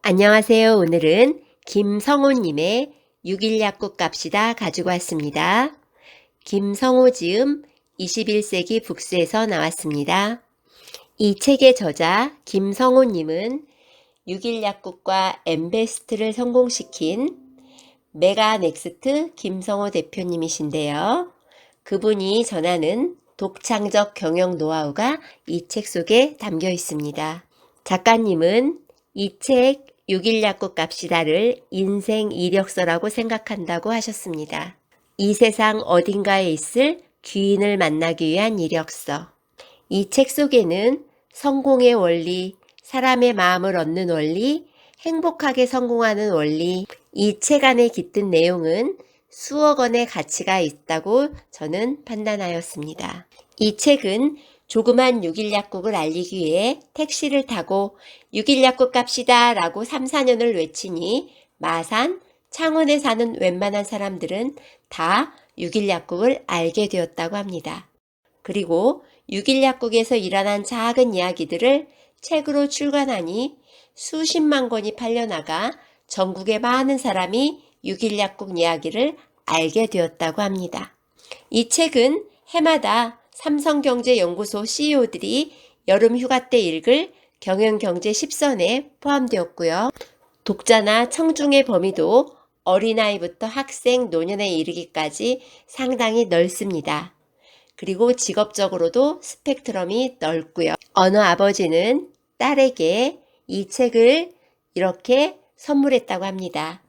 안녕하세요. 오늘은 김성호님의 6일 약국 갑시다 가지고 왔습니다. 김성호 지음 21세기 북스에서 나왔습니다. 이 책의 저자 김성호님은 6일 약국과 엠베스트를 성공시킨 메가넥스트 김성호 대표님이신데요. 그분이 전하는 독창적 경영 노하우가 이 책 속에 담겨 있습니다. 작가님은 이 책 6일 약국 갑시다를 인생 이력서라고 생각한다고 하셨습니다. 이 세상 어딘가에 있을 귀인을 만나기 위한 이력서. 이 책 속에는 성공의 원리, 사람의 마음을 얻는 원리, 행복하게 성공하는 원리, 이 책 안에 깃든 내용은 수억 원의 가치가 있다고 저는 판단하였습니다. 이 책은 조그만 6일 약국을 알리기 위해 택시를 타고 6일 약국 갑시다 라고 3, 4년을 외치니 마산, 창원에 사는 웬만한 사람들은 다 6일 약국을 알게 되었다고 합니다. 그리고 6일 약국에서 일어난 작은 이야기들을 책으로 출간하니 수십만 권이 팔려나가 전국의 많은 사람이 6일 약국 이야기를 알게 되었다고 합니다. 이 책은 해마다 삼성경제연구소 CEO들이 여름 휴가 때 읽을 경영경제 10선에 포함되었고요. 독자나 청중의 범위도 어린아이부터 학생, 노년에 이르기까지 상당히 넓습니다. 그리고 직업적으로도 스펙트럼이 넓고요. 어느 아버지는 딸에게 이 책을 이렇게 선물했다고 합니다.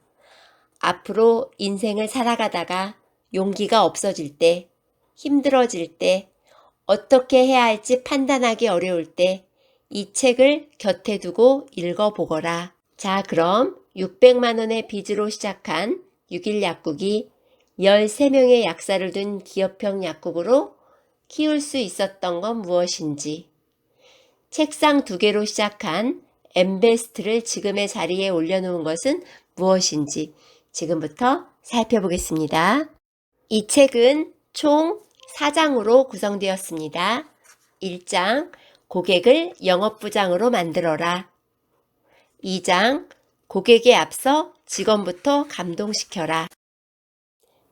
앞으로 인생을 살아가다가 용기가 없어질 때, 힘들어질 때, 어떻게 해야 할지 판단하기 어려울 때 이 책을 곁에 두고 읽어보거라. 자, 그럼 600만 원의 빚으로 시작한 6일 약국이 13명의 약사를 둔 기업형 약국으로 키울 수 있었던 건 무엇인지, 책상 2개로 시작한 엠베스트를 지금의 자리에 올려놓은 것은 무엇인지 지금부터 살펴보겠습니다. 이 책은 총 4장으로 구성되었습니다. 1장, 고객을 영업부장으로 만들어라. 2장, 고객에 앞서 직원부터 감동시켜라.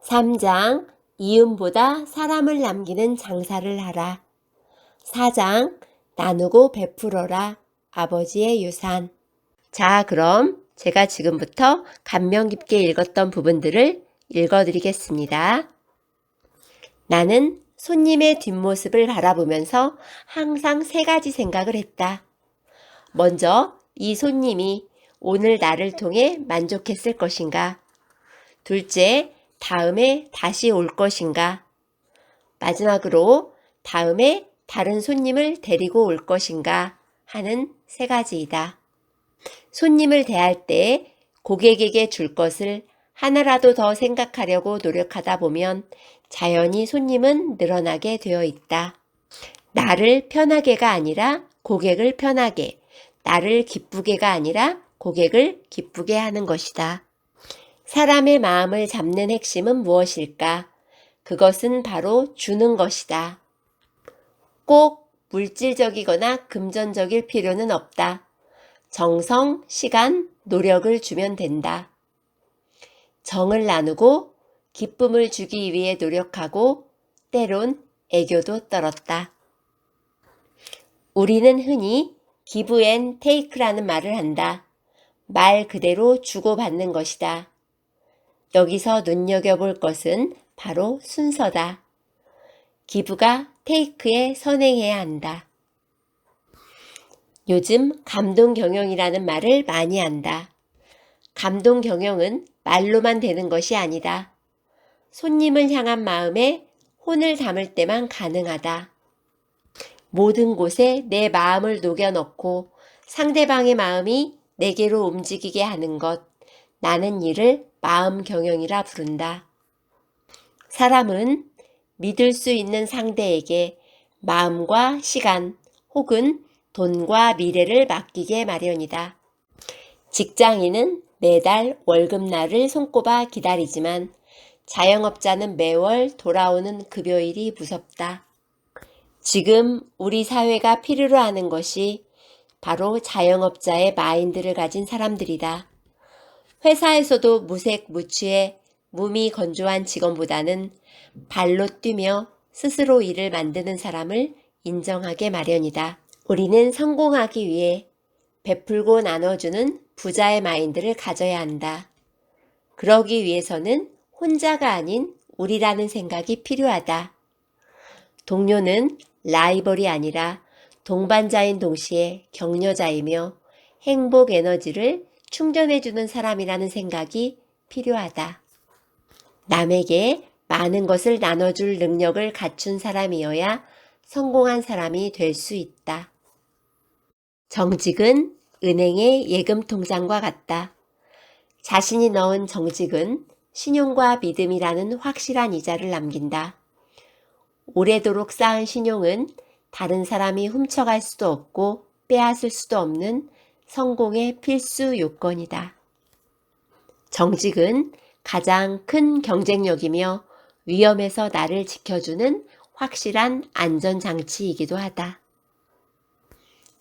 3장, 이윤보다 사람을 남기는 장사를 하라. 4장, 나누고 베풀어라. 아버지의 유산. 자, 그럼 제가 지금부터 감명 깊게 읽었던 부분들을 읽어드리겠습니다. 나는 손님의 뒷모습을 바라보면서 항상 3가지 생각을 했다. 먼저 이 손님이 오늘 나를 통해 만족했을 것인가? 둘째, 다음에 다시 올 것인가? 마지막으로 다음에 다른 손님을 데리고 올 것인가? 하는 3가지이다. 손님을 대할 때 고객에게 줄 것을 하나라도 더 생각하려고 노력하다 보면 자연히 손님은 늘어나게 되어 있다. 나를 편하게가 아니라 고객을 편하게, 나를 기쁘게가 아니라 고객을 기쁘게 하는 것이다. 사람의 마음을 잡는 핵심은 무엇일까? 그것은 바로 주는 것이다. 꼭 물질적이거나 금전적일 필요는 없다. 정성, 시간, 노력을 주면 된다. 정을 나누고 기쁨을 주기 위해 노력하고 때론 애교도 떨었다. 우리는 흔히 give and take라는 말을 한다. 말 그대로 주고받는 것이다. 여기서 눈여겨볼 것은 바로 순서다. give가 take에 선행해야 한다. 요즘 감동 경영이라는 말을 많이 한다. 감동 경영은 말로만 되는 것이 아니다. 손님을 향한 마음에 혼을 담을 때만 가능하다. 모든 곳에 내 마음을 녹여넣고 상대방의 마음이 내게로 움직이게 하는 것, 나는 이를 마음 경영이라 부른다. 사람은 믿을 수 있는 상대에게 마음과 시간 혹은 돈과 미래를 맡기게 마련이다. 직장인은 매달 월급날을 손꼽아 기다리지만 자영업자는 매월 돌아오는 급여일이 무섭다. 지금 우리 사회가 필요로 하는 것이 바로 자영업자의 마인드를 가진 사람들이다. 회사에서도 무색무취해 몸이 건조한 직원보다는 발로 뛰며 스스로 일을 만드는 사람을 인정하게 마련이다. 우리는 성공하기 위해 베풀고 나눠주는 부자의 마인드를 가져야 한다. 그러기 위해서는 혼자가 아닌 우리라는 생각이 필요하다. 동료는 라이벌이 아니라 동반자인 동시에 격려자이며 행복 에너지를 충전해주는 사람이라는 생각이 필요하다. 남에게 많은 것을 나눠줄 능력을 갖춘 사람이어야 성공한 사람이 될 수 있다. 정직은 은행의 예금 통장과 같다. 자신이 넣은 정직은 신용과 믿음이라는 확실한 이자를 남긴다. 오래도록 쌓은 신용은 다른 사람이 훔쳐갈 수도 없고 빼앗을 수도 없는 성공의 필수 요건이다. 정직은 가장 큰 경쟁력이며 위험에서 나를 지켜주는 확실한 안전장치이기도 하다.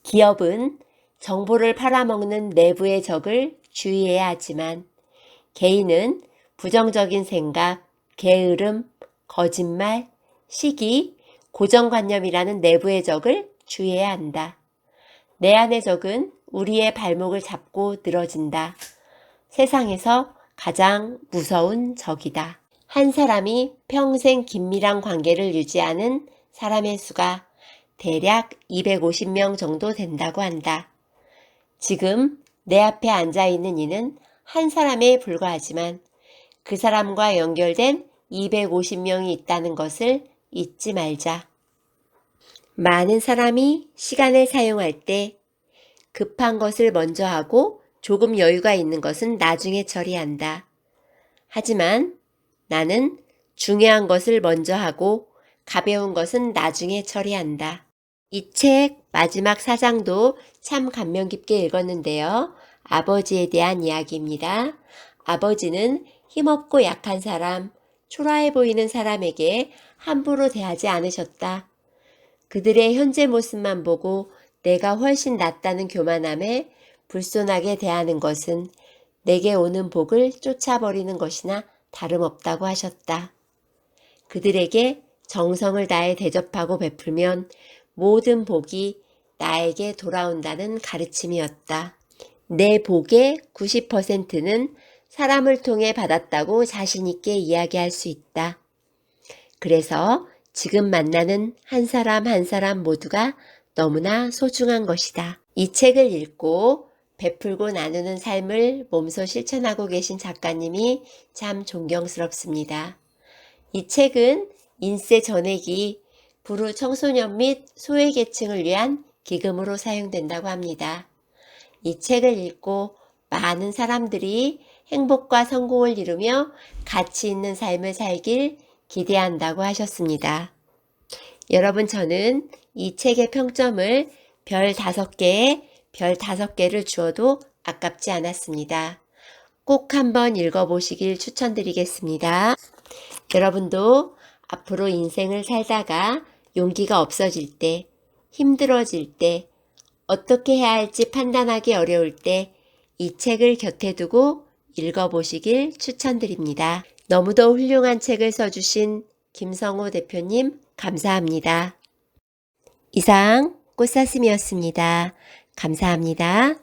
기업은 정보를 팔아먹는 내부의 적을 주의해야 하지만 개인은 부정적인 생각, 게으름, 거짓말, 시기, 고정관념이라는 내부의 적을 주의해야 한다. 내 안의 적은 우리의 발목을 잡고 늘어진다. 세상에서 가장 무서운 적이다. 한 사람이 평생 긴밀한 관계를 유지하는 사람의 수가 대략 250명 정도 된다고 한다. 지금 내 앞에 앉아 있는 이는 한 사람에 불과하지만 그 사람과 연결된 250명이 있다는 것을 잊지 말자. 많은 사람이 시간을 사용할 때 급한 것을 먼저 하고 조금 여유가 있는 것은 나중에 처리한다. 하지만 나는 중요한 것을 먼저 하고 가벼운 것은 나중에 처리한다. 이 책 마지막 4장도 참 감명 깊게 읽었는데요. 아버지에 대한 이야기입니다. 아버지는 힘없고 약한 사람, 초라해 보이는 사람에게 함부로 대하지 않으셨다. 그들의 현재 모습만 보고 내가 훨씬 낫다는 교만함에 불손하게 대하는 것은 내게 오는 복을 쫓아버리는 것이나 다름없다고 하셨다. 그들에게 정성을 다해 대접하고 베풀면 모든 복이 나에게 돌아온다는 가르침이었다. 내 복의 90%는 사람을 통해 받았다고 자신있게 이야기할 수 있다. 그래서 지금 만나는 한 사람 한 사람 모두가 너무나 소중한 것이다. 이 책을 읽고 베풀고 나누는 삶을 몸소 실천하고 계신 작가님이 참 존경스럽습니다. 이 책은 인세 전액이 불우 청소년 및 소외계층을 위한 기금으로 사용된다고 합니다. 이 책을 읽고 많은 사람들이 행복과 성공을 이루며 가치 있는 삶을 살길 기대한다고 하셨습니다. 여러분, 저는 이 책의 평점을 별 5개에 별 5개를 주어도 아깝지 않았습니다. 꼭 한번 읽어보시길 추천드리겠습니다. 여러분도 앞으로 인생을 살다가 용기가 없어질 때, 힘들어질 때, 어떻게 해야 할지 판단하기 어려울 때 이 책을 곁에 두고 읽어보시길 추천드립니다. 너무도 훌륭한 책을 써주신 김성호 대표님 감사합니다. 이상 꽃사슴이었습니다. 감사합니다.